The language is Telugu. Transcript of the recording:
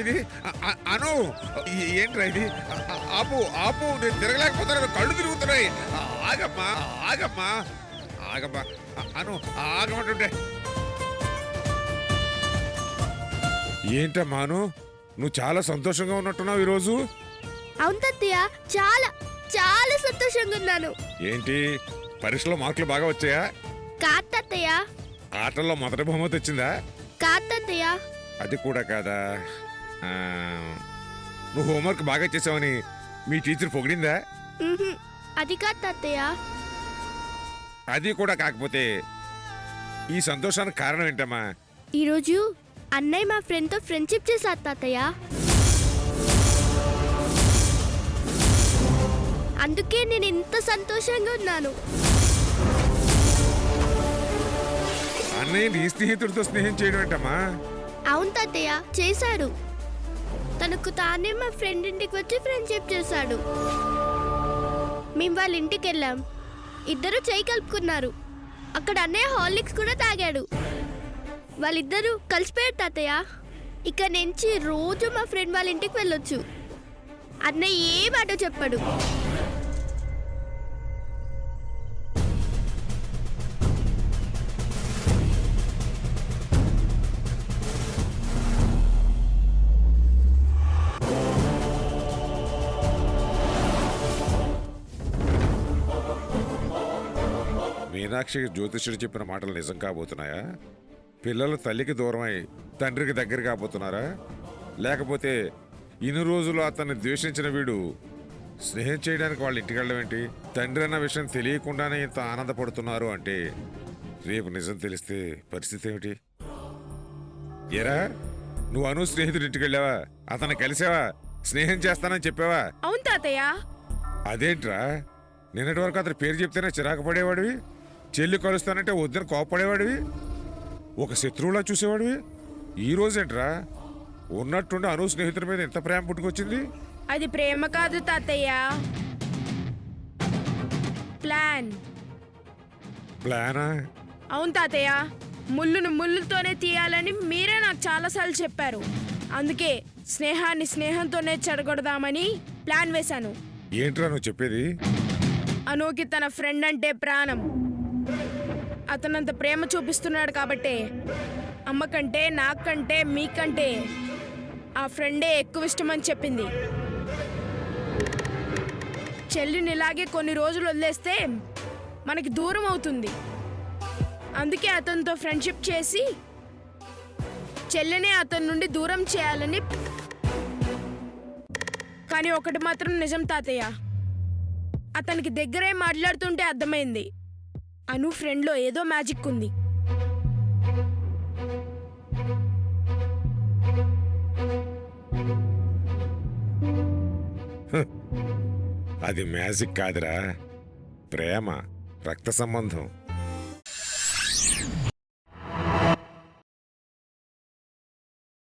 ఇది అను ఏంట్రా ఇది? ఆపు ఆపు, నేను తిరగలేకపోతున్నాను, కళ్ళు తిరుగుతున్నాయి. ఆగమ్మా ఆగమ్మా ఆగమ్మా అను, ఆగమంటుంటే. ఏంటమ్మా అను, నువ్వు చాలా సంతోషంగా ఉన్నట్టున్నావు ఈరోజు. అవును తాతయ్య, చాలా చాలా సంతోషంగా ఉన్నాను. ఏంటి, పరీక్షలో మార్కులు బాగా వచ్చాయా? కాదు తాతయ్య. ఆటల్లో మొదటి బహుమతి వచ్చిందా? కాదు తాతయ్య. అది కూడా కాదా? ఆ, నువ్వు హోంవర్క్ బాగా చేసావని మీ టీచర్ పొగిడిందా? మ్హూ. అది కాదు తాతయ్య. అది కూడా కాకపోతే ఈ సంతోషానికి కారణం ఏంటమ్మా? ఈరోజు అన్నయ్య మా ఫ్రెండ్తో ఫ్రెండ్షిప్ చేశారు తాతయ్య. అందుకే నేను ఇంత సంతోషంగా ఉన్నాను. అన్నయ్య నీ స్నేహితుడితో స్నేహం చేయడం ఏంటమ్మా? అవును తాతయ్య, చేశాడు. తనకు తానే మా ఫ్రెండ్ ఇంటికి వచ్చి ఫ్రెండ్షిప్ చేశాడు. మేము వాళ్ళ ఇంటికి వెళ్ళాం. ఇద్దరు చేయి కలుపుకున్నారు. అక్కడ అన్నయ్య హార్లిక్స్ కూడా తాగాడు. వాళ్ళిద్దరూ కలిసిపోయారు తాతయ్య. ఇక నుంచి రోజు మా ఫ్రెండ్ వాళ్ళ ఇంటికి వెళ్ళొచ్చు. అన్నయ్య ఏ మాట చెప్పాడు. మీనాక్షి జ్యోతిష్యుడు చెప్పిన మాటలు నిజం కాబోతున్నాయా? పిల్లలు తల్లికి దూరమై తండ్రికి దగ్గర కాబోతున్నారా? లేకపోతే ఇన్ని రోజులు అతన్ని ద్వేషించిన వీడు స్నేహం చేయడానికి వాళ్ళ ఇంటికి వెళ్ళడం ఏంటి? తండ్రి అన్న విషయం తెలియకుండానే ఇంత ఆనందపడుతున్నారు అంటే రేపు నిజం తెలిస్తే పరిస్థితి ఏమిటి? ఎరా, నువ్వు అను స్నేహితుడి ఇంటికి వెళ్ళావా? అతన్ని కలిసావా? స్నేహం చేస్తానని చెప్పావా? అవును తాతయ్య. అదేంట్రా, నిన్నటి వరకు అతని పేరు చెప్తేనే చిరాకు పడేవాడివి, చెల్లి కలుస్తానంటే వద్దని కోపపడేవాడివి, ఒక శత్రువులా చూసేవాడివి. ఈ రోజేంట్రా ఉన్నట్టుండి అను స్నేహితుడి మీద ఎంత ప్రేమ పుట్టుకొచ్చింది? అది ప్రేమ కాదు తాతయ్య, ప్లాన్. ప్లానా? అవును తాతయ్య, ముళ్ళును ముళ్ళుతోనే తీయాలని మీరే నాకు చాలాసార్లు చెప్పారు. అందుకే స్నేహాన్ని స్నేహంతోనే చెడగొడదామని ప్లాన్ వేశాను. ఏంట్రా నువ్వు చెప్పేది? అనుకి తన ఫ్రెండ్ అంటే ప్రాణం. అతనంత ప్రేమ చూపిస్తున్నాడు కాబట్టే అమ్మకంటే, నాకంటే, మీకంటే ఆ ఫ్రెండే ఎక్కువ ఇష్టమని చెప్పింది. చెల్లిని ఇలాగే కొన్ని రోజులు వదిలేస్తే మనకి దూరం అవుతుంది. అందుకే అతనితో ఫ్రెండ్షిప్ చేసి చెల్లినే అతని నుండి దూరం చేయాలని. కానీ ఒకటి మాత్రం నిజం తాతయ్య, అతనికి దగ్గరే మాట్లాడుతుంటే అర్థమైంది అను ఫ్రెండ్లో ఏదో మ్యాజిక్ ఉంది. అది మ్యాజిక్ కాదురా, ప్రేమ, రక్త సంబంధం.